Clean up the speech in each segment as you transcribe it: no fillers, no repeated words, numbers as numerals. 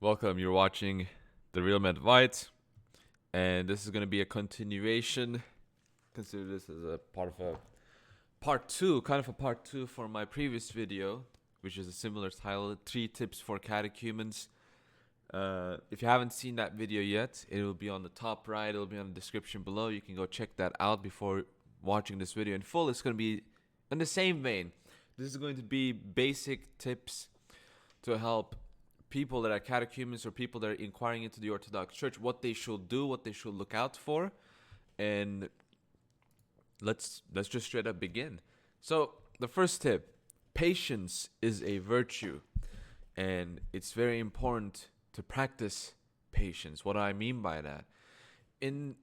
Welcome. You're watching The Real Med White, and this is going to be a continuation. Consider this as a part of a part two, kind of a part two for my previous video, which is a similar title: 3 Tips for Catechumens. If you haven't seen that video yet, it will be on the top right. It'll be on the description below. You can go check that out before watching this video in full. It's going to be in the same vein. This is going to be basic tips to help people that are catechumens or people that are inquiring into the Orthodox Church, what they should do, what they should look out for, and let's just straight up begin. So the first tip: patience is a virtue, and it's very important to practice patience. What do I mean by that? In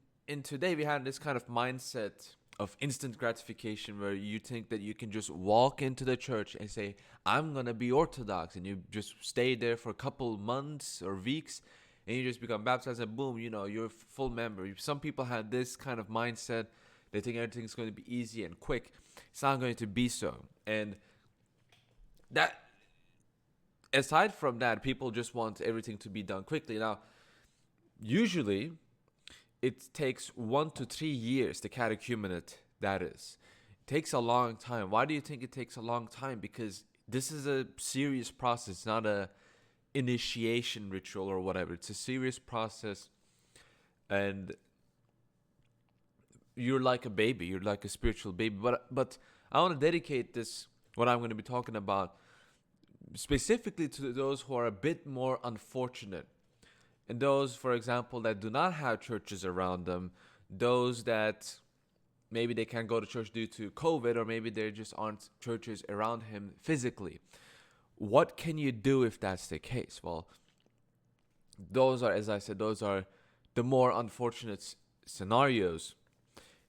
today we have this kind of mindset of instant gratification where you think that you can just walk into the church and say, I'm gonna be Orthodox, and you just stay there for a couple months or weeks and you just become baptized and boom, you're a full member. Some people have this kind of mindset. They think everything's going to be easy and quick. It's not going to be so. And that, aside from that, people just want everything to be done quickly. Now, usually it takes 1 to 3 years, the catechumenate, that is. It takes a long time. Why do you think it takes a long time? Because this is a serious process. It's not a initiation ritual or whatever. It's a serious process, and you're like a baby. You're like a spiritual baby. But I want to dedicate this, what I'm going to be talking about, specifically to those who are a bit more unfortunate. And those, for example, that do not have churches around them, those that maybe they can't go to church due to COVID, or maybe there just aren't churches around him physically. What can you do if that's the case? Well, those are, as I said, those are the more unfortunate scenarios.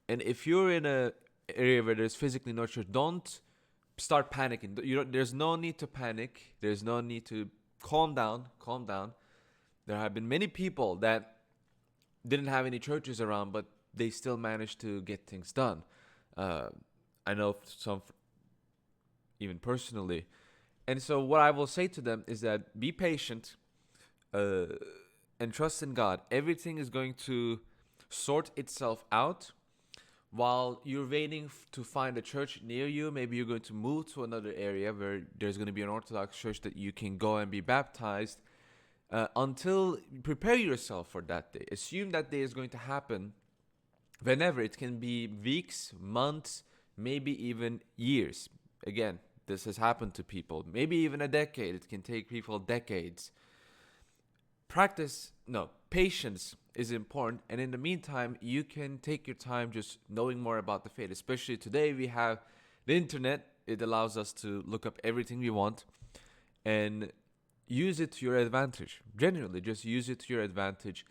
And if you're in an area where there's physically no church, don't start panicking. There's no need to panic. There's no need to calm down. Calm down. There have been many people that didn't have any churches around, but they still managed to get things done. I know some even personally. And so what I will say to them is that be patient and trust in God. Everything is going to sort itself out while you're waiting to find a church near you. Maybe you're going to move to another area where there's going to be an Orthodox church that you can go and be baptized. Until prepare yourself for that day. Assume that day is going to happen whenever. It can be weeks, months, maybe even years. Again, this has happened to people. Maybe even a decade. It can take people decades. Patience is important. And in the meantime, you can take your time just knowing more about the faith. Especially today, we have the internet. It allows us to look up everything we want and use it to your advantage. Genuinely, just use it to your advantage.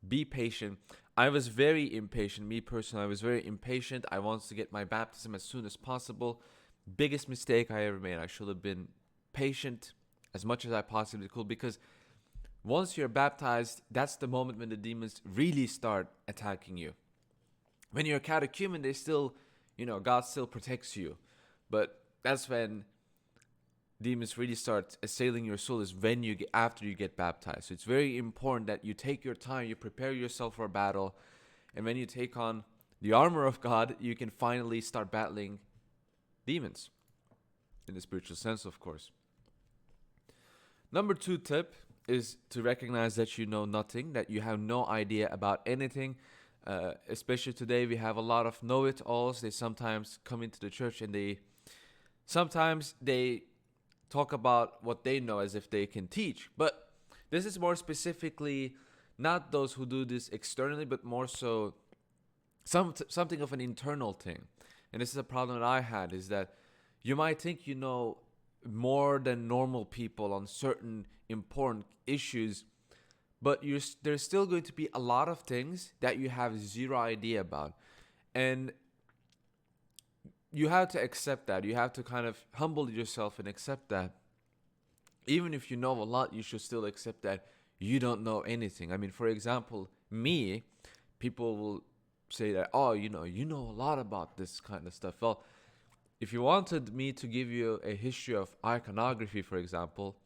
Be patient. I was very impatient. Me personally, I was very impatient. I wanted to get my baptism as soon as possible. Biggest mistake I ever made. I should have been patient as much as I possibly could, because once you're baptized, that's the moment when the demons really start attacking you. When you're a catechumen, they still, God still protects you. But that's when demons really start assailing your soul, is when after you get baptized. So it's very important that you take your time, you prepare yourself for a battle, and when you take on the armor of God, you can finally start battling demons, in the spiritual sense, of course. Number 2 tip is to recognize that you know nothing, that you have no idea about anything. Especially today, we have a lot of know-it-alls. They sometimes come into the church and they talk about what they know as if they can teach. But this is more specifically not those who do this externally, but more so something of an internal thing. And this is a problem that I had, is that you might think you know more than normal people on certain important issues, but there's still going to be a lot of things that you have zero idea about. And you have to accept that. You have to kind of humble yourself and accept that. Even if you know a lot, you should still accept that you don't know anything. I mean, for example, me, people will say that, oh, you know a lot about this kind of stuff. Well, if you wanted me to give you a history of iconography, for example,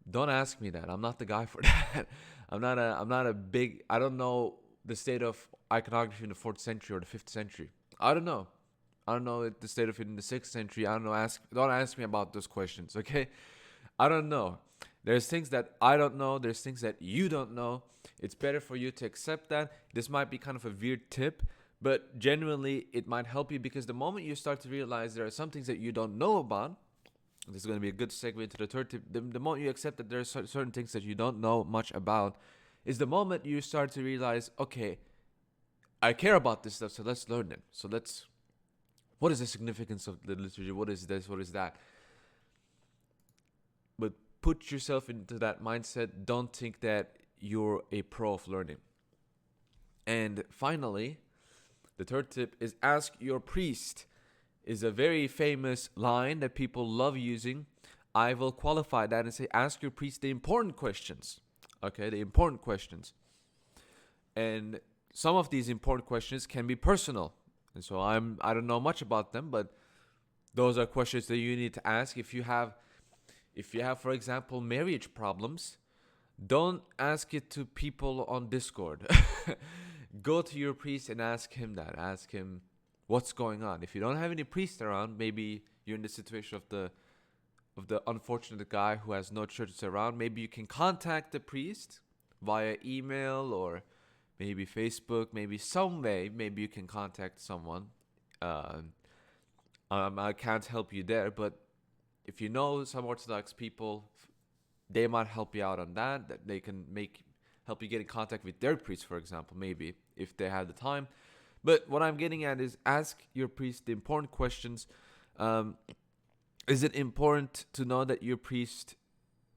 don't ask me that. I'm not the guy for that. I'm not a big. I don't know the state of iconography in the 4th century or the 5th century. I don't know. I don't know the state of it in the 6th century. I don't know. Don't ask me about those questions, okay? I don't know. There's things that I don't know. There's things that you don't know. It's better for you to accept that. This might be kind of a weird tip, but genuinely, it might help you, because the moment you start to realize there are some things that you don't know about, this is going to be a good segue into the third tip. The moment you accept that there are certain things that you don't know much about, is the moment you start to realize, okay, I care about this stuff, so let's learn it. What is the significance of the liturgy? What is this? What is that? But put yourself into that mindset. Don't think that you're a pro of learning. And finally, the third tip is ask your priest. Is a very famous line that people love using. I will qualify that and say, ask your priest the important questions. Okay, the important questions. And some of these important questions can be personal. And so I don't know much about them, but those are questions that you need to ask. If you have, for example, marriage problems, don't ask it to people on Discord. Go to your priest and ask him that. Ask him what's going on. If you don't have any priest around, maybe you're in the situation of the unfortunate guy who has no churches around. Maybe you can contact the priest via email or maybe Facebook, maybe some way. Maybe you can contact someone. I can't help you there, but if you know some Orthodox people, they might help you out on that. That they can help you get in contact with their priest, for example, maybe if they have the time. But what I'm getting at is ask your priest the important questions. Is it important to know that your priest,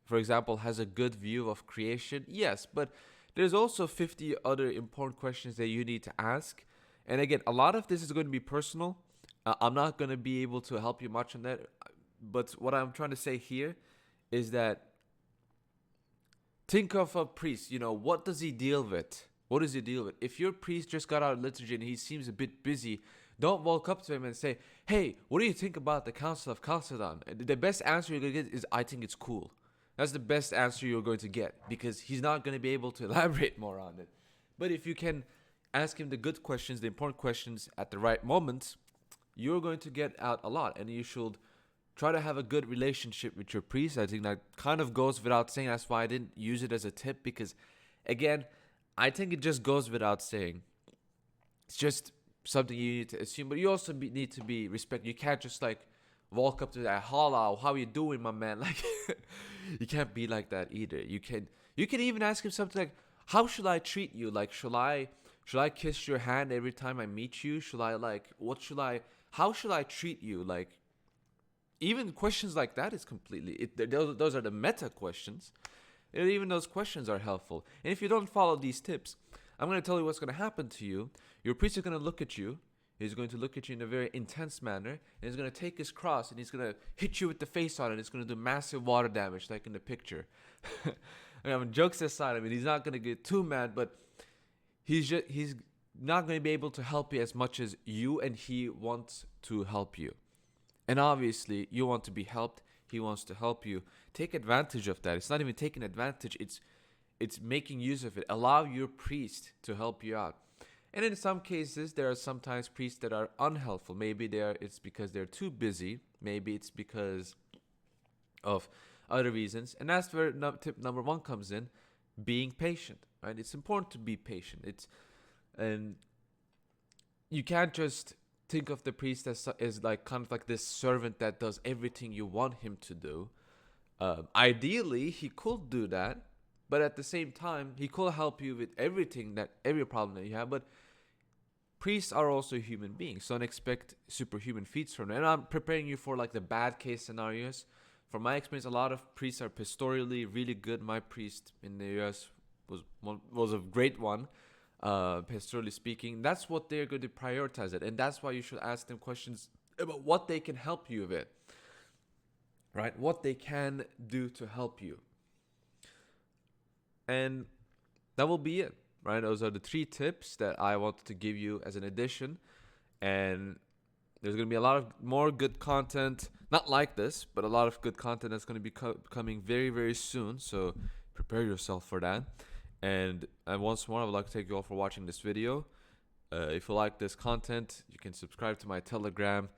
for example, has a good view of creation? Yes, but there's also 50 other important questions that you need to ask. And again, a lot of this is going to be personal. I'm not going to be able to help you much on that. But what I'm trying to say here is that think of a priest. What does he deal with? What does he deal with? If your priest just got out of liturgy and he seems a bit busy, don't walk up to him and say, hey, what do you think about the Council of Chalcedon? The best answer you're going to get is, I think it's cool. That's the best answer you're going to get, because he's not going to be able to elaborate more on it. But if you can ask him the good questions, the important questions at the right moment, you're going to get out a lot. And you should try to have a good relationship with your priest. I think that kind of goes without saying. That's why I didn't use it as a tip, because, again, I think it just goes without saying. It's just something you need to assume, but you also need to be respectful. You can't just walk up to that, holla, how you doing, my man? You can't be like that either. You can even ask him something like, how should I treat you? Should I kiss your hand every time I meet you? How should I treat you? Even questions like that is completely, those are the meta questions. And even those questions are helpful. And if you don't follow these tips, I'm going to tell you what's going to happen to you. Your priest is going to look at you. He's going to look at you in a very intense manner. And he's going to take his cross and he's going to hit you with the face on it. It's going to do massive water damage, like in the picture. Jokes aside, he's not going to get too mad, but he's not going to be able to help you as much as you and he wants to help you. And obviously, you want to be helped. He wants to help you. Take advantage of that. It's not even taking advantage. It's making use of it. Allow your priest to help you out. And in some cases, there are sometimes priests that are unhelpful. Maybe it's because they're too busy. Maybe it's because of other reasons. And that's where tip number 1 comes in, being patient. Right? It's important to be patient. And you can't just think of the priest as kind of like this servant that does everything you want him to do. Ideally, he could do that, but at the same time, he could help you with every problem that you have. But priests are also human beings, so don't expect superhuman feats from them. And I'm preparing you for the bad case scenarios. From my experience, a lot of priests are pastorally really good. My priest in the US was a great one. Pastorally speaking, that's what they're going to prioritize it, and that's why you should ask them questions about what they can help you with, right? What they can do to help you, and that will be it, right? Those are the 3 tips that I wanted to give you as an addition, and there's going to be a lot of more good content, not like this, but a lot of good content that's going to be coming very, very soon. So prepare yourself for that. And once more, I would like to thank you all for watching this video. If you like this content, you can subscribe to my Telegram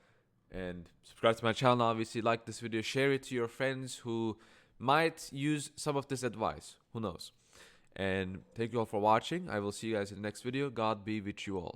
and subscribe to my channel. Obviously, like this video, share it to your friends who might use some of this advice. Who knows? And thank you all for watching. I will see you guys in the next video. God be with you all.